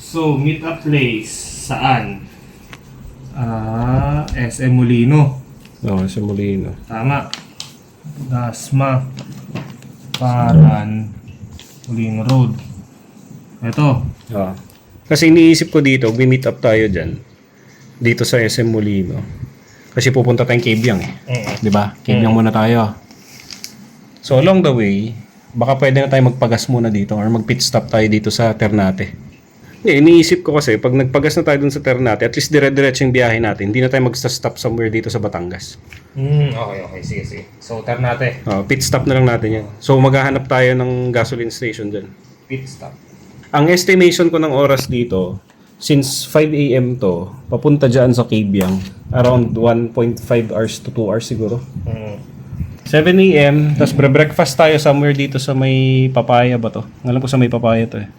So, meet up place. Saan? SM Molino. Oo, sa Molino. Tama. Dasma. Paran. Molino Road. Ito. Oo. Kasi iniisip ko dito, meet up tayo dyan. Dito sa SM Molino. Kasi pupunta tayong Cabiang eh. Di ba? Cabiang muna tayo. So along the way, baka pwede na tayo magpagas muna dito or mag-pit stop tayo dito sa Ternate. Iniisip ko kasi, pag nagpagas na tayo dun sa Ternate, at least dire-diretso yung biyahe natin. Hindi na tayo mag-stop somewhere dito sa Batangas. Okay. Sige. So, Ternate. Pit stop na lang natin yan. So maghahanap tayo ng gasoline station dyan. Pit stop. Ang estimation ko ng oras dito, since 5 a.m. to, papunta dyan sa Cabiang, around 1.5 hours to 2 hours siguro. 7 a.m. Tapos breakfast tayo somewhere dito sa may Papaya ba to? Alam ko sa may Papaya to eh.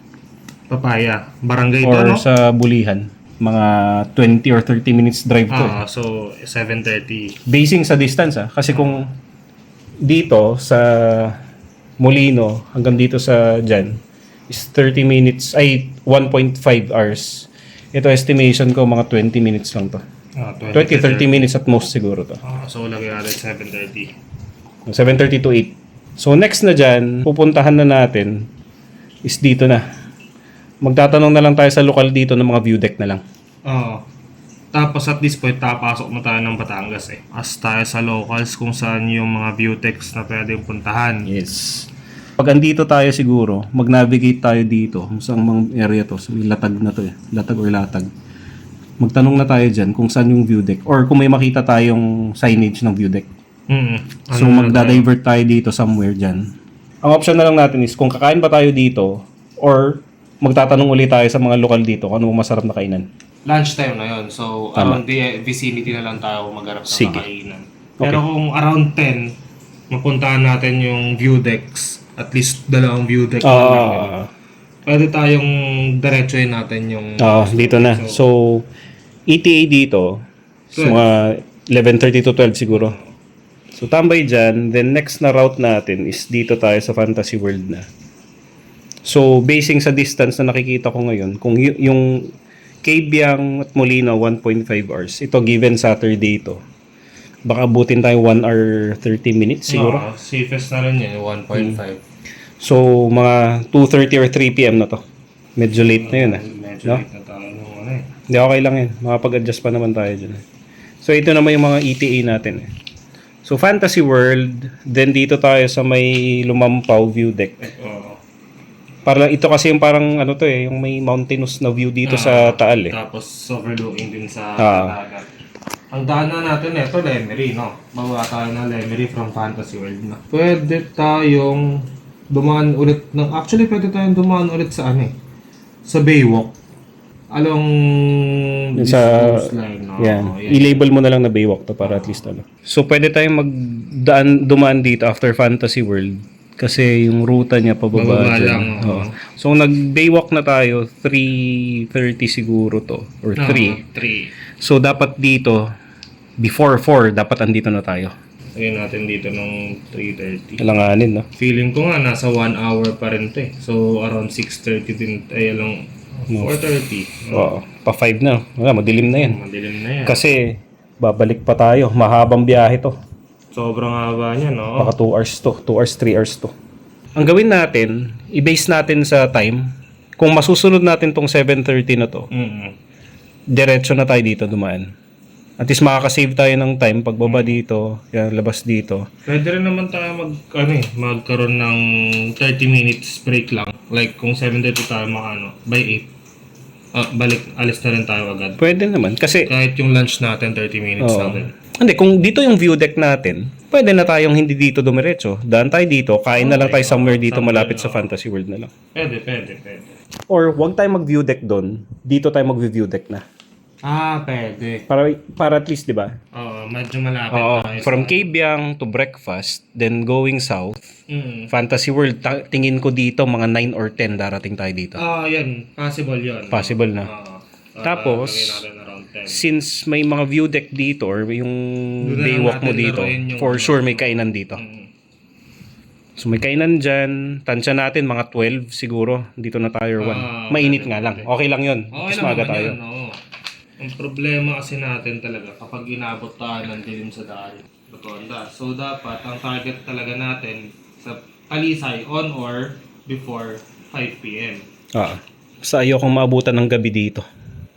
Papaya. Barangay to, Or no? sa Bulihan. Mga 20 or 30 minutes drive to. So, 7:30. Basing sa distance kasi kung dito sa Molino hanggang dito sa dyan is 30 minutes, ay 1.5 hours. Ito estimation ko mga 20 minutes lang to. 20-30 minutes at most siguro to. So, lagay natin 7:30. 7:30 to 8. So next na dyan, pupuntahan na natin is dito na. Magtatanong na lang tayo sa lokal dito ng mga view deck na lang. Tapos at this point, tapasok na tayo ng Batangas eh. As tayo sa locals kung saan yung mga beautex na pwedeng puntahan. Yes. Pag andito tayo siguro, mag-navigate tayo dito sa mga area to. So, latag na to eh. Latag or latag. Magtanong na tayo dyan kung saan yung view deck. Or kung may makita tayong signage ng view deck. So magda-divert tayo dito somewhere dyan. Ang option na lang natin is kung kakain ba tayo dito or magtatanong ulit tayo sa mga lokal dito kung ano masarap na kainan. Lunch time na yun. So, Tama. around the vicinity na lang tayo magharap ng Sige. kakainan. Pero kung around 10, mapuntahan natin yung view decks. At least dalawang view deck. Pwede tayong diretsoin natin yung... Dito na. So, ETA dito, so, 11:30 to 12 siguro. So, tambay dyan. Then, next na route natin is dito tayo sa Fantasy World na. So, basing sa distance na nakikita ko ngayon, kung yung Cabiang at Molino, 1.5 hours. Ito, given Saturday ito. Baka abutin tayo 1 hour 30 minutes siguro. Safest na rin yun, 1.5. So, mga 2:30 or 3 p.m. na to. Medyo late na yun Medyo no? late na tayo nung ano eh. Hindi, okay lang yun. Makapag-adjust pa naman tayo dyan. So, ito naman yung mga ETA natin eh. So, Fantasy World, then dito tayo sa may Lumampaw view deck. Para ito kasi yung parang ano to eh, yung may mountainous na view dito sa Taal eh. Tapos overlooking din sa dagat. Ang daanan natin ito, Lemery, no? Bawa tayo ng Lemery from Fantasy World na. Pwede tayong dumaan ulit ng... Actually, pwede tayong dumaan ulit sa ano eh. Sa Baywalk. Along this coastline, no? Yan. I-label mo na lang na Baywalk to para at least ano. So, pwede tayong dumaan dito after Fantasy World. Kasi yung ruta niya pababa dyan. So, nag-Baywalk na tayo, 3:30 siguro to. Or 3. 3. So, dapat dito, before 4, dapat andito na tayo. Ayun natin dito ng 3:30. Alanganin, no? Feeling ko nga, nasa 1 hour pa rin to eh. So, around 6:30 din, ay along 4:30. Oo. Pa 5 na. Wala, madilim na yan. Madilim na yan. Kasi, babalik pa tayo. Mahabang biyahe to. Sobrang haba niya, no? Baka 2 hours to. 2 hours, 3 hours to. Ang gawin natin, i-base natin sa time. Kung masusunod natin tong 7:30 na to, diretso na tayo dito dumaan. At least makakasave tayo ng time pagbaba dito, yan, labas dito. Pwede rin naman tayo magkaroon ng 30 minutes break lang. Like kung 7:30 tayo by 8. Alis na rin tayo agad. Pwede naman kasi Kahit yung lunch natin 30 minutes lang din. hindi, kung dito yung view deck natin, pwede na tayong hindi dito dumiretso. Daan tayo dito, kain na lang tayo somewhere dito malapit sa Fantasy World na lang. Pwede. Or wag tayo mag-view deck doon, dito tayo mag-view deck na. Pwede. Para at least, di ba? Medyo malapit tayo. From Cabiang to breakfast, then going south, Fantasy World, tingin ko dito mga 9 or 10 darating tayo dito. Yan. Possible yun. Possible na. Tapos, since may mga view deck dito or yung Doon na Baywalk mo natin dito, laruin yung for sure may kainan dito. So may kainan dyan. Tansya natin mga 12 siguro. Dito na tayo 1. Mainit nga lang. Okay lang yun. Okay Mas lang maga naman tayo. yan, oo. Ang problema kasi natin talaga kapag inabot tayo ng dilim sa daan, Rotonda. So dapat ang target talaga natin sa Talisay on or before 5 p.m. Basta ayokong maabutan ng gabi dito.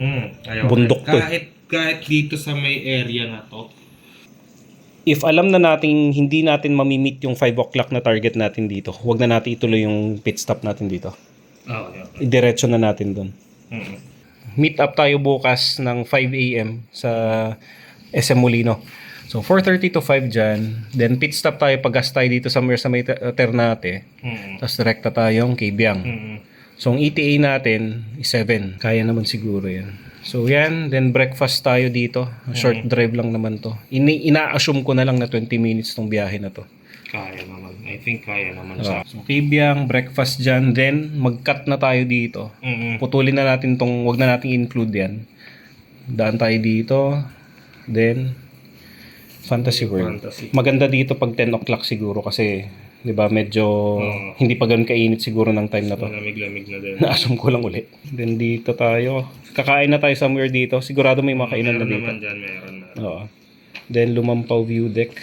Ayaw. Bundok to. Kahit dito sa may area na to. If alam na natin hindi natin mamimit yung 5 o'clock na target natin dito, huwag na natin ituloy yung pit stop natin dito. Okay. Idiretso na natin doon. Mm-hmm. Meet up tayo bukas ng 5 a.m. sa SM Molino. So 4:30 to 5 dyan. Then pit stop tayo pag-gas tayo dito somewhere sa may Ternate. Tapos direkta tayong Cabiang. So ang ETA natin is 7. Kaya naman siguro yan. So yan, then breakfast tayo dito. Short drive lang naman to. Ina-assume ko na lang na 20 minutes tong biyahe na to. Kaya naman. I think kaya naman siya. So Cabiang, breakfast dyan. Then mag-cut na tayo dito. Putulin na natin tong, wag na natin include yan. Daan tayo dito. Then Fantasy World. Maganda dito pag 10 o'clock siguro kasi 'di ba medyo hindi pa ganoon kainit siguro ng time na to. Lamig-lamig na din. Na-assume ko lang uli. Then dito tayo. Kakain na tayo somewhere dito. Sigurado may makainan na dito. Meron naman dyan, meron na. Oo. Then Lumampaw View Deck.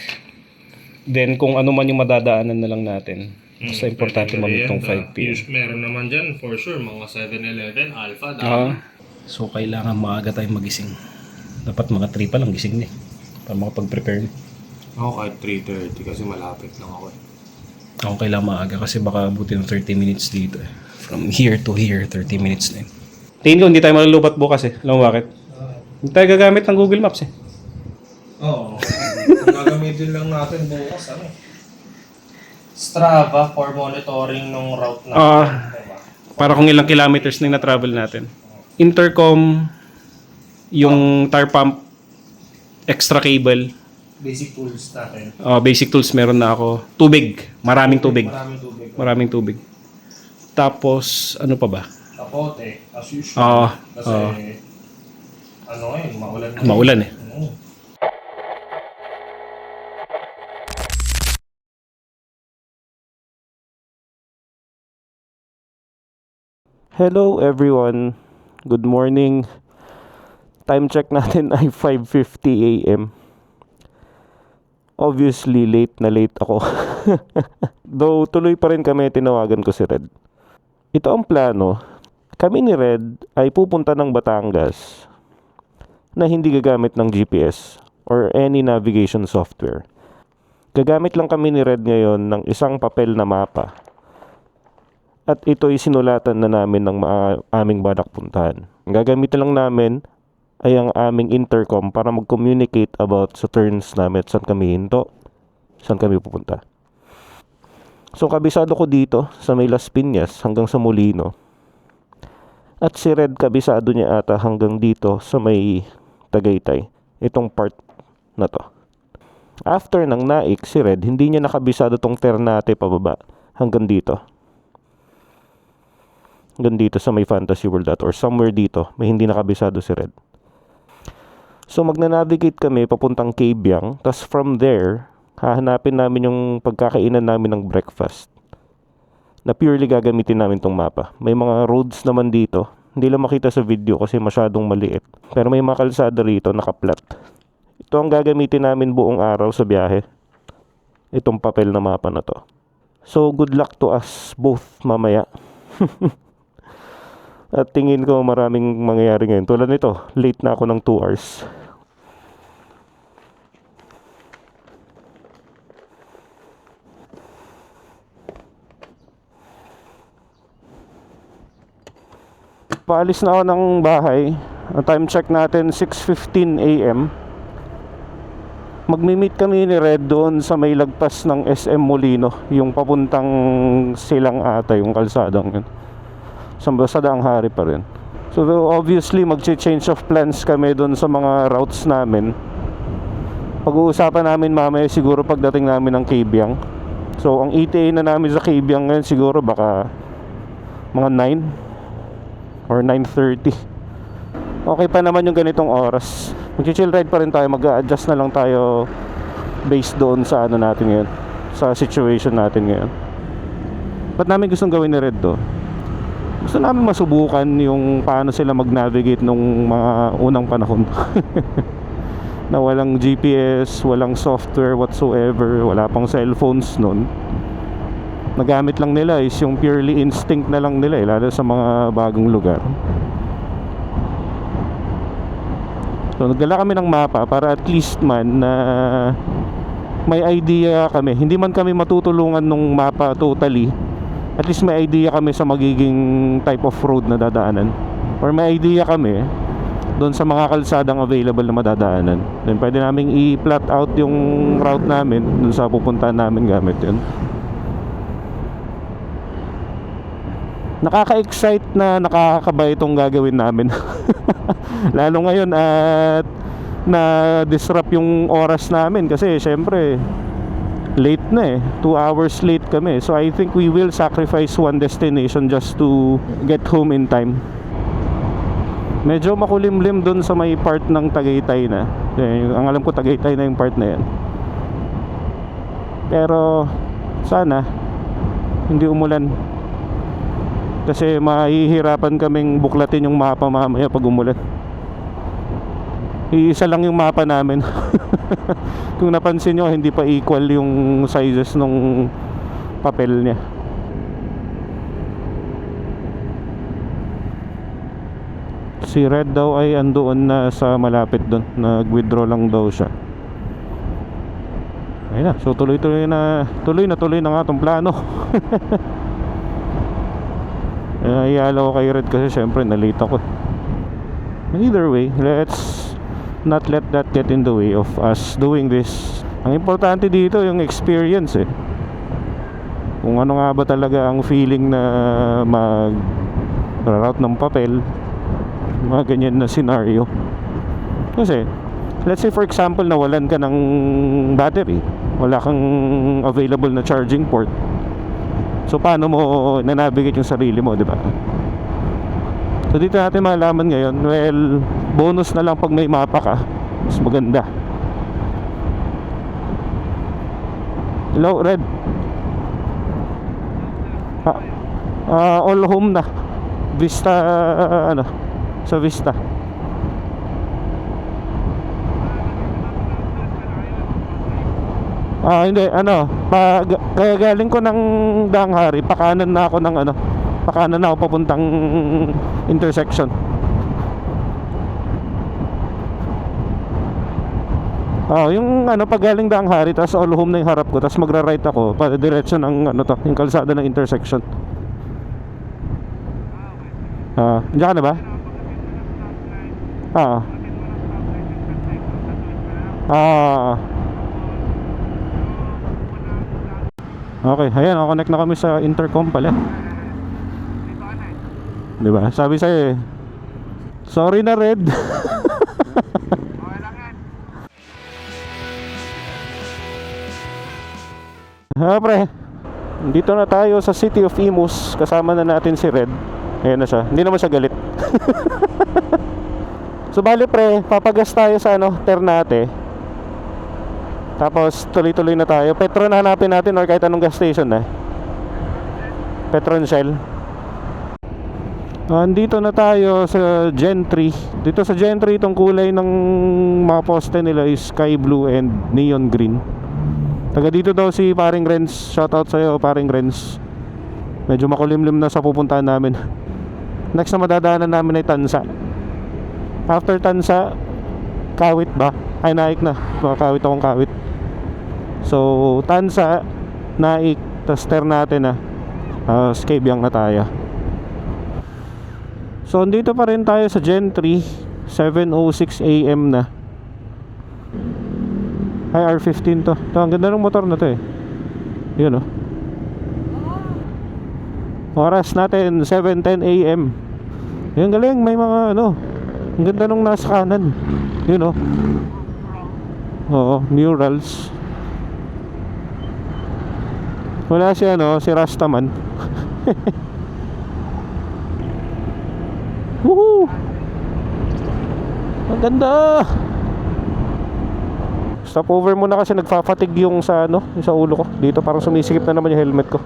Then kung ano man yung madadaanan na lang natin. Basta importante mamit tong 5 p.m. Meron naman dyan, for sure, mga 7-Eleven, Alpha, dami. So kailangan maaga tayong magising. Dapat mga 3 pa lang gising ni. Para makapag-prepare ni. Ako kahit 3:30 kasi malapit lang ako. Ako kailangan maaga kasi baka abutin ng 30 minutes dito. From here to here, 30 minutes na yun. Tingin ko hindi tayo malulubat bukas eh. Alam mo bakit? Hindi tayo gagamit ng Google Maps eh. Oo. Gagamitin lang natin bukas, Strava for monitoring ng route natin. Diba? Para kung ilang kilometers na na-travel natin. Intercom, yung tire pump, extra cable. Basic tools natin. Basic tools meron na ako. Tubig. Maraming tubig. Maraming tubig. Tapos, ano pa ba? Kapote, as usual. Kasi, maulan na. Maulan eh. Hello everyone. Good morning. Time check natin ay 5:50 a.m. Obviously, late na late ako. Though, tuloy pa rin kami, tinawagan ko si Red. Ito ang plano. Kami ni Red ay pupunta ng Batangas na hindi gagamit ng GPS or any navigation software. Gagamit lang kami ni Red ngayon ng isang papel na mapa. At ito'y sinulatan na namin ng aming balak puntahan. Ang gagamitin lang namin ay ang aming intercom para mag-communicate about sa turns namin at saan kami hinto, saan kami pupunta. So kabisado ko dito sa may Las Piñas hanggang sa Molino. At si Red kabisado niya ata hanggang dito sa may Tagaytay. Itong part na to. After ng Naik, si Red hindi niya nakabisado tong Ternate pababa hanggang dito. Hanggang dito sa may Fantasy World or somewhere dito may hindi nakabisado si Red. So magna-navigate kami papuntang Cabiang, tas from there, hahanapin namin yung pagkakainan namin ng breakfast. Na purely gagamitin namin tong mapa. May mga roads naman dito, hindi lang makita sa video kasi masyadong maliit. Pero may mga kalsada rito nakaplat. Ito ang gagamitin namin buong araw sa biyahe. Itong papel na mapa na to. So good luck to us both mamaya. At tingin ko maraming mangyayari ngayon. Tulad nito, late na ako ng 2 hours. Paalis na ako ng bahay. Ang time check natin 6:15 a.m. Magmi-meet kami ni Red doon sa may lagpas ng SM Molino, yung papuntang Silang ata, yung kalsadang yun. Sa Daang Hari pa rin. So obviously magche-change of plans kami doon sa mga routes namin. Pag-uusapan namin mamaya siguro pagdating namin ng Cabiang. So ang ETA na namin sa Cabiang ngayon siguro baka mga 9 or 9:30. Okay pa naman yung ganitong oras. Mag-chill ride pa rin tayo, mag-a-adjust na lang tayo based doon sa ano natin ngayon, sa situation natin ngayon. Ba't namin gustong gawin ni Red to? Gusto namin masubukan yung paano sila mag-navigate nung mga unang panahon. Na walang GPS, walang software whatsoever, wala pang cellphones nun. Nagamit lang nila is yung purely instinct na lang nila lalo sa mga bagong lugar. So nagdala kami ng mapa para at least man na may idea kami. Hindi man kami matutulungan nung mapa totally, at least may idea kami sa magiging type of road na dadaanan, or may idea kami doon sa mga kalsadang available na madadaanan. Then pwede naming i-plot out yung route namin doon sa pupuntahan namin gamit yun. Nakaka-excite na nakakakaba itong gagawin namin. Lalo ngayon at na-disrupt yung oras namin kasi syempre late na 2 hours late kami. So I think we will sacrifice one destination just to get home in time. Medyo makulimlim dun sa may part ng Tagaytay na. Ang alam ko Tagaytay na yung part na yan. Pero sana hindi umulan. Kasi mahihirapan kaming buklatin yung mapa mamaya pag umulan. Iisa lang yung mapa namin. Kung napansin nyo, hindi pa equal yung sizes ng papel niya. Si Red daw ay andoon na sa malapit doon. Nag-withdraw lang daw siya. Ayun na, so tuloy na nga itong plano. Iyalo ko kay Red kasi syempre na-late ako. Either way, let's not let that get in the way of us doing this. Ang importante dito yung experience kung ano nga ba talaga ang feeling na mag-route ng papel, mga ganyan na scenario. Kasi let's say for example nawalan ka ng battery, wala kang available na charging port. So paano mo na-navigate yung sarili mo, di ba? So dito natin malaman ngayon, well, bonus na lang pag may mapa ka, mas maganda. Hello, Red. All home na. Vista, sa Vista. Hindi, kaya galing ko ng Danghari, pakanan na ako papuntang intersection. Yung pag galing Danghari, tapos all home na yung harap ko, tapos magra-right ako, para diretso ng yung kalsada ng intersection. Diyan ka na ba? Okay, ayan, connect na kami sa intercom pala. Diba? Sabi sa'yo sorry na Red. Pre, dito na tayo sa City of Imus. Kasama na natin si Red. Ayan na siya, hindi naman siya galit. So bali pre, papagas tayo sa Ternate. Tapos tuloy-tuloy na tayo. Petron na hanapin natin or kahit anong gas station na. Petron Shell. Andito na tayo sa Gentry. Dito sa Gentry, itong kulay ng mga poste nila is sky blue and neon green. Taga dito daw si Paring Renz. Shoutout sa'yo Paring Renz. Medyo makulimlim na sa pupuntahan namin. Next na madadaanan namin ay Tansa. After Tansa, Kawit ba? Ay, Naik na. Makakawit akong Kawit. So, Tansa, Naik, tas Ternate na. Scabiang na tayo. So, dito pa rin tayo sa Gentry. 7:06 AM na. Ay, R15 to. Ang ganda ng motor na to Yun Oras natin 7:10 AM. Yung galing, may mga ang ganda nung nasa kanan. Yun Oo, murals. Wala si si Rastaman. Woohoo! Ang ganda. Stop over muna kasi nagfa-fatigue yung sa yung sa ulo ko. Dito parang sumisikip na naman yung helmet ko.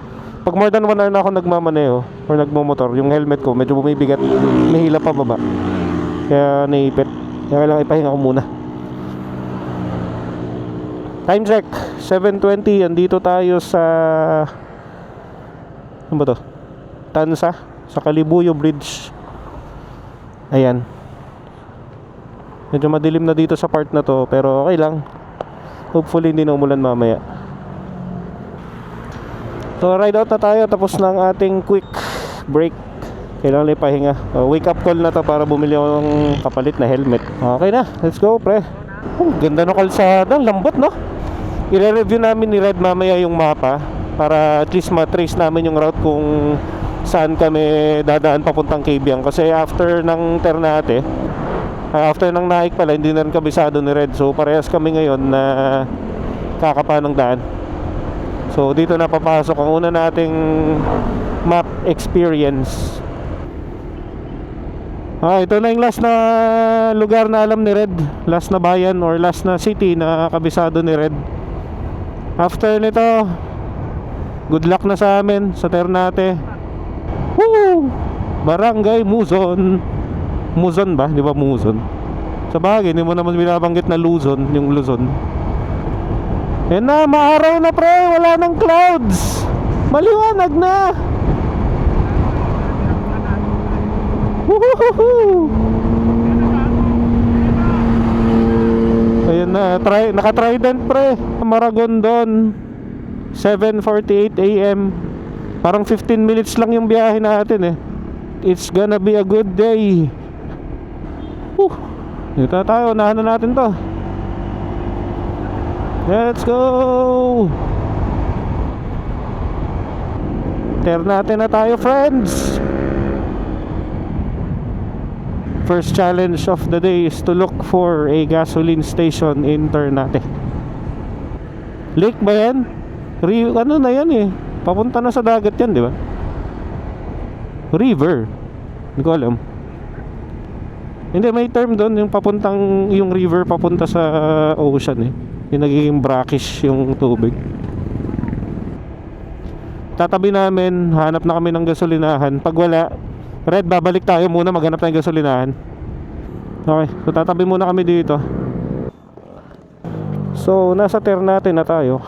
Pag more than 1 hour na ako nagmamaneho or nagmumotor, yung helmet ko medyo bumibigat, may hila pa baba. Kaya naipit. Kaya kailangan ipahinga ko muna. Time check, 7:20. Andito tayo sa... Ano ba to? Tansa, sa Kalibuyo Bridge. Ayan. Medyo madilim na dito sa part na to, pero okay lang. Hopefully hindi na umulan mamaya. So ride out na tayo, tapos ng ating quick break. Kailangan lang ipahinga. Wake up call na to para bumili ako ng kapalit na helmet. Okay na, let's go pre. Oh, ganda ng kalsada, lambot no? I-review namin ni Red mamaya yung mapa para at least matrace namin yung route kung saan kami dadaan papuntang Cabiang. Kasi after ng Ternate, after ng Naik pala, hindi na rin kabisado ni Red. So parehas kami ngayon na kakapa ng daan. So dito na papasok ang una nating map experience. Ito na yung last na lugar na alam ni Red. Last na bayan or last na city na kabisado ni Red. After nito, good luck na sa amin sa Ternate. Woo! Barangay Muzon. Muzon ba? Di ba Muzon? Sa bagay, hindi mo naman binabanggit na Luzon, yung Luzon. Yan na, maaraw na pre. Wala ng clouds. Maliwanag na. Woohoo! Ayan na, naka-Trident pre. Maragondon, 7:48 AM. Parang 15 minutes lang yung biyahe natin eh. It's gonna be a good day. Dito na tayo, unahan na natin to. Let's go. Ternate na tayo friends. First challenge of the day is to look for a gasoline station in Ternate. Lake ba yan? Ano na yan eh. Papunta na sa dagat yan, di ba? River. Hindi ko alam. Hindi, may term doon yung papuntang, yung river papunta sa ocean eh. Yung nagiging brackish yung tubig. Tatabi namin, hanap na kami ng gasolinahan. Pag wala, Red, babalik tayo muna, maghanap tayong gasolinahan. Okay, so tatabi muna kami dito. So, nasa Ternate na tayo.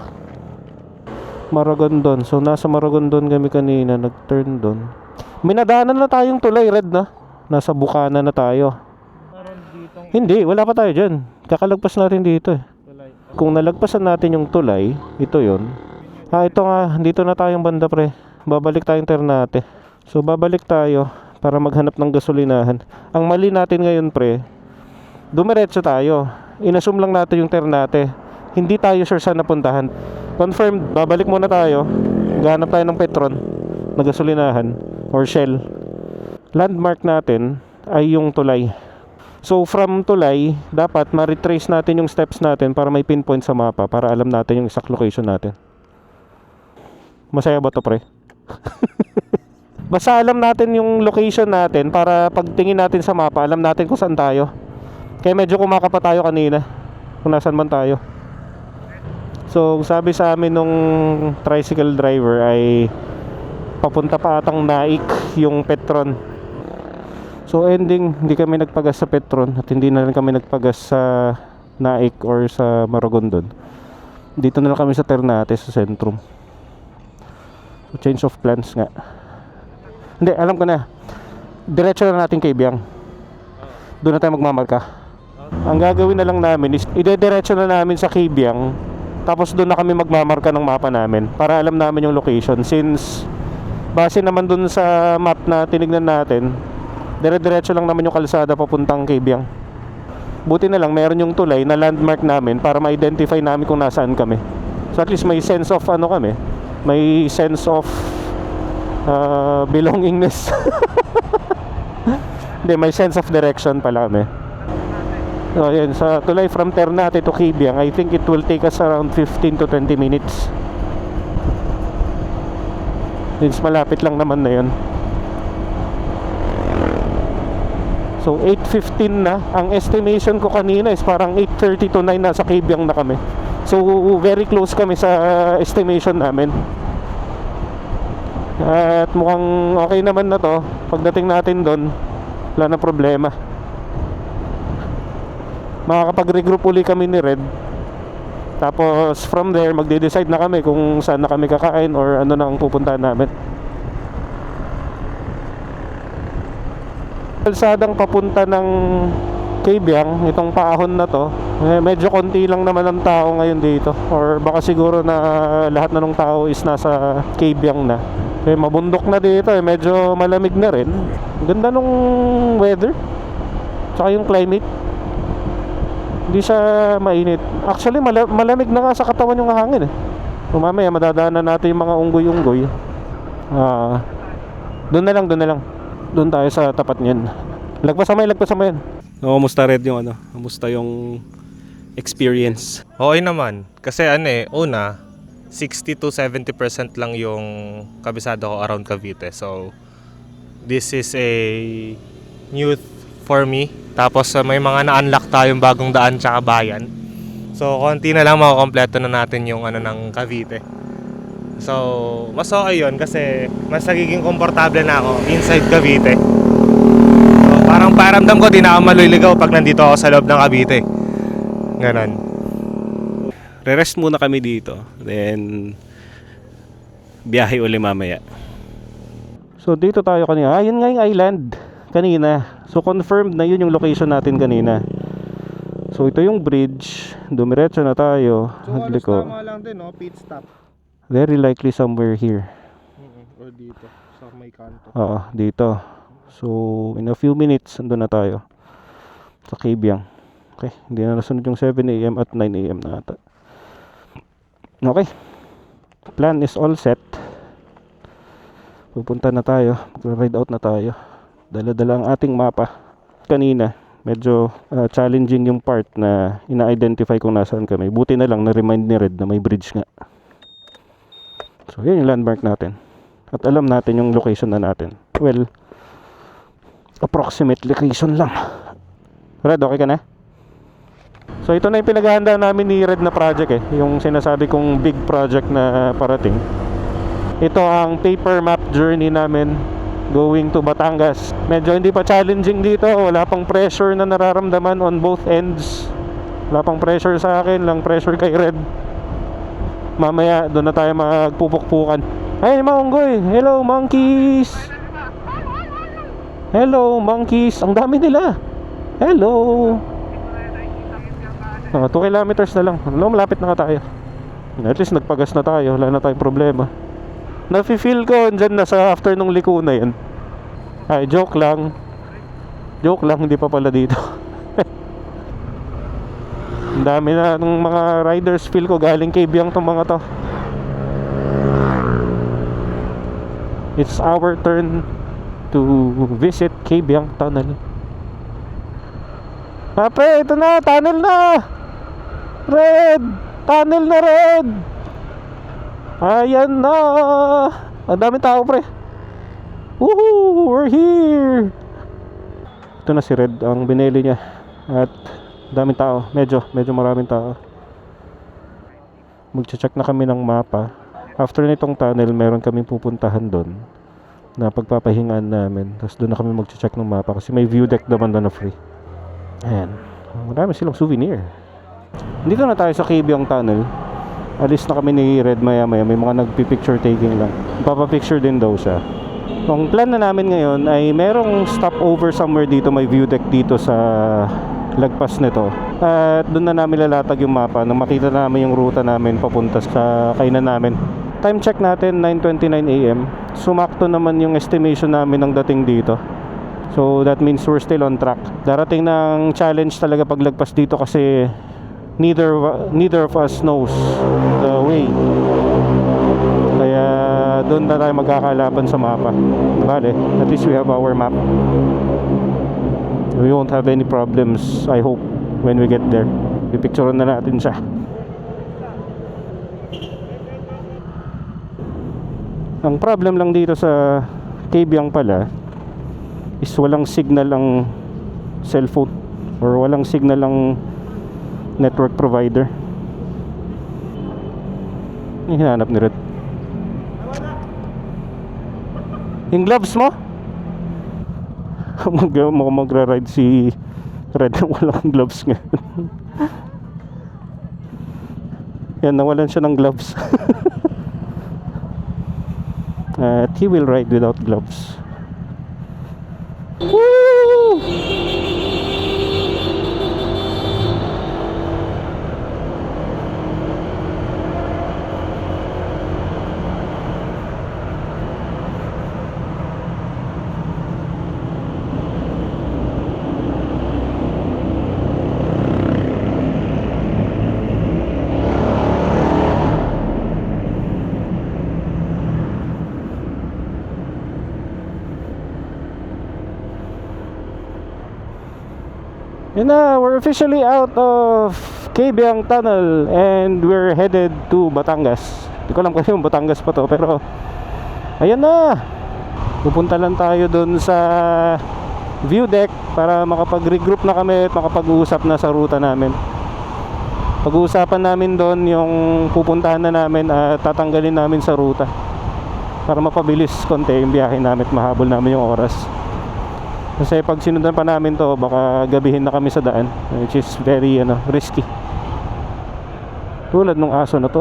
Maragondon. So, nasa Maragondon kami kanina, nag-turn doon. May nadaanan na tayong tulay, Red na. Nasa Bukana na tayo. Hindi, wala pa tayo dyan. Kakalagpas natin dito eh. Kung nalagpasan natin yung tulay, ito yon. Ito nga, dito na tayong banda pre. Babalik tayong Ternate. So, babalik tayo para maghanap ng gasolinahan. Ang mali natin ngayon pre, dumiretso tayo. Inassume lang natin yung Ternate. Hindi tayo sure saan napuntahan. Confirmed, babalik muna tayo. Gahanap tayo ng Petron na gasolinahan or Shell. Landmark natin ay yung tulay. So from tulay, dapat ma-retrace natin yung steps natin para may pinpoint sa mapa, para alam natin yung exact location natin. Masaya ba to pre? Basta alam natin yung location natin para pagtingin natin sa mapa, alam natin kung saan tayo. Kaya medyo kumakapa tayo kanina kung nasan man tayo. So sabi sa amin nung tricycle driver ay papunta pa atang Naik yung Petron. So ending, hindi kami nagpagas sa Petron at hindi na rin kami nagpagas sa Naik or sa Maragondon. Dito na lang kami sa Ternate, sa Sentrum. So change of plans nga. Hindi, alam ko na. Diretso na natin kay Biang. Doon na tayo magmamarka. Ang gagawin na lang namin is ide-diretso na namin sa Cabiang. Tapos doon na kami magmamarka ng mapa namin para alam namin yung location. Since base naman doon sa map na tinignan natin, dire-diretso lang naman yung kalsada papuntang Cabiang. Buti na lang meron yung tulay na landmark namin para ma-identify namin kung nasaan kami. So at least may sense of ano kami. May sense of belongingness. Hindi, may sense of direction pala kami. So yun, sa tulay from Ternate to Cabiang, I think it will take us around 15 to 20 minutes. Since malapit lang naman na yun. So 8:15 na. Ang estimation ko kanina is parang 8:30 to 9 na sa Cabiang na kami. So very close kami sa estimation namin. At mukhang okay naman na to. Pagdating natin doon, wala na problema. Makakapag-regroup uli kami ni Red. Tapos from there, magde-decide na kami kung saan na kami kakain or ano na ang pupuntahan namin. Kalsadang papunta ng Kabyang, itong paahon na to, medyo konti lang naman ang tao ngayon dito. Or baka siguro na lahat na ng tao is nasa Kabyang na. Mabundok na dito medyo malamig na rin. Ganda nung weather, tsaka yung climate. Hindi siya mainit. Actually malamig na nga sa katawan yung hangin So mamaya madadaanan natin yung mga unggoy-unggoy. Doon na lang. Doon tayo sa tapat niyan. Lagpas mo yan. Kumusta Red yung ano? Kumusta yung experience? Okay naman. Kasi una, 60 to 70% lang yung kabisado ko around Cavite. So, this is a new for me. Tapos may mga na-unlock tayong bagong daan tsaka bayan. So, konti na lang makukompleto na natin yung ng Cavite. So, mas okay yun kasi mas nagiging komportable na ako inside Cavite. So, parang paramdam ko di na ako maliligaw pag nandito ako sa loob ng Cavite. Ganon. Re-rest muna kami dito. Then, biyahe uli mamaya. So, dito tayo kanina. Yun nga yung island kanina. So, confirmed na yun yung location natin kanina. So, ito yung bridge. Dumiretso na tayo. So, tama lang din, pit stop. Very likely somewhere here. Or dito, sa may kanto. Oo, dito. So, in a few minutes, andun na tayo. Sa Kabyang. Okay, hindi na nasunod yung 7 AM at 9 AM na ata. Okay. Plan is all set. Pupunta na tayo. Mag-ride out na tayo. Dala-dala ang ating mapa. Kanina, medyo challenging yung part na ina-identify kung nasaan kami. Buti na lang na-remind ni Red na may bridge nga. So, yun yung landmark natin. At alam natin yung location na natin. Well, approximate location lang. Red, okay ka na? So ito na yung pinaghahanda namin ni Red na project yung sinasabi kong big project na parating. Ito ang paper map journey namin going to Batangas. Medyo hindi pa challenging dito, wala pang pressure na nararamdaman on both ends. Wala pang pressure sa akin, lang pressure kay Red. Mamaya doon na tayo magpupukpukan. Ay mga unggoy, hello monkeys. Hello monkeys, ang dami nila. Hello. 2 kilometers na lang. Malapit na nga tayo. At least nagpagas na tayo. Wala na tayong problema. Nafe-feel ko dyan na sa after nung liko na yan. Ay, joke lang. Joke lang, hindi pa pala dito. Ang dami na ng mga riders. Feel ko galing Kabyang tong mga to. It's our turn to visit Kabyang Tunnel. Pre, ito na, tunnel na. Red, tunnel na Red. Ayan na. Ang dami tao pre. Woohoo, we're here. Ito na si Red, ang binili niya. At daming tao, medyo maraming tao. Magche-check na kami ng mapa. After nitong tunnel, meron kaming pupuntahan doon na pagpapahingaan namin. Tapos doon na kami magche-check ng mapa kasi may view deck naman na free. Ayan, marami silang souvenir. Dito na tayo sa Kabyang Tunnel. Alis na kami ni Red maya. May mga nagpipicture taking lang. Papapicture din daw siya. Ang plan na namin ngayon ay merong stopover somewhere dito. May view deck dito sa lagpas nito. At doon na namin lalatag yung mapa nang makita namin yung ruta namin papunta sa kainan namin. Time check natin 9:29 AM. Sumakto naman yung estimation namin ng dating dito. So that means we're still on track. Darating ng challenge talaga paglagpas dito kasi neither of us knows the way. Kaya doon na tayo magkakalaban sa mapa. Bale, at least we have our map. We won't have any problems, I hope, when we get there. Pipicturean na natin siya. Ang problem lang dito sa Kabyang pala is walang signal ang cellphone or walang signal ang network provider. Yung hinanap ni Red. Yung gloves mo? Mukhang magra-ride si Red na walang gloves ngayon. Yan, nawalan siya ng gloves. At he will ride without gloves. Woo! Yun na, we're officially out of Cabiang Tunnel and we're headed to Batangas. Hindi ko alam kung yung Batangas pa to, pero ayan na. Pupunta lang tayo dun sa view deck para makapag-regroup na kami at makapag-uusap na sa ruta namin. Pag-uusapan namin doon yung pupuntahan na namin at tatanggalin namin sa ruta para mapabilis konti yung biyahe namin at mahabol namin yung oras. Kasi pag sinundan pa namin to, baka gabihin na kami sa daan, which is very risky. Tulad nung aso na to.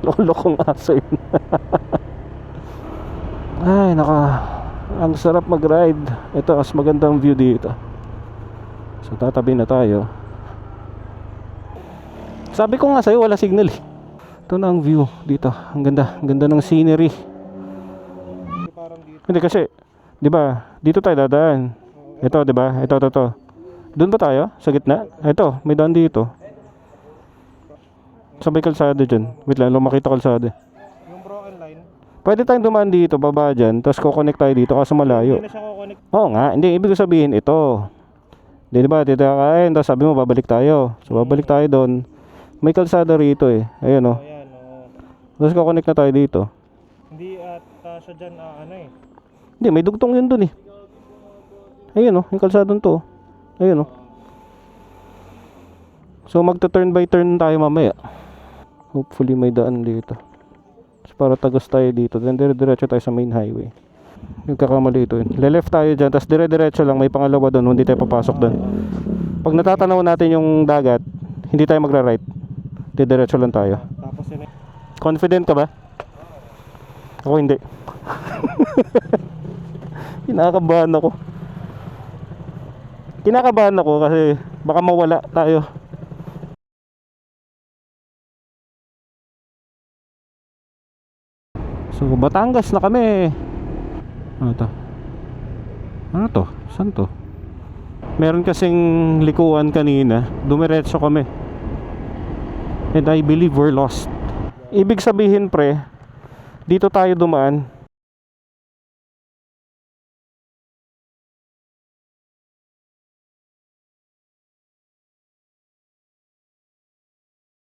Loko-lokong aso yun. Ay naka, ang sarap mag-ride. Ito, mas magandang view dito. So tatabi na tayo. Sabi ko nga sa'yo, wala signal eh. Ito na ang view dito. Ang ganda ng scenery. Hindi kasi, 'di ba? Dito tayo dadaan. Ito, 'di ba? Ito. Doon ba tayo? Sa gitna? Ito, may daan dito. Sabay kalsada diyan. Wait lang, makita kalsada. Yung broken line. Pwede tayong dumaan dito, baba diyan, tapos ko-connect tayo dito kasi malayo. Hindi na siya ko-connect. Oo nga, hindi ibig ko sabihin ito. 'Di ba? Dito kain, tapos sabi mo babalik tayo. So babalik tayo doon. May kalsada rito eh. Ayun oh. Ayan, oo. Tapos ko-connect na tayo dito. Hindi at siya dyan, Hindi, may dugtong yun dun eh. Ayun oh, yung kalsadong to. Ayun oh. So magta-turn by turn tayo mamaya. Hopefully may daan dito. So, para tagos tayo dito. Then dire-diretso tayo sa main highway. Yung kakamali ito yun. Le-left tayo dyan. Tapos dire-diretso lang. May pangalawa doon. Hindi tayo papasok doon. Pag natatanaw natin yung dagat, hindi tayo magra-right. Dire-diretso lang tayo. Tapos yun Confident ka ba? Ako hindi. Kinakabahan ako kasi baka mawala tayo. So Batangas na kami. Ano to? Saan to? Meron kasing likuan kanina. Dumiretso kami. And I believe we're lost. Ibig sabihin pre, dito tayo dumaan.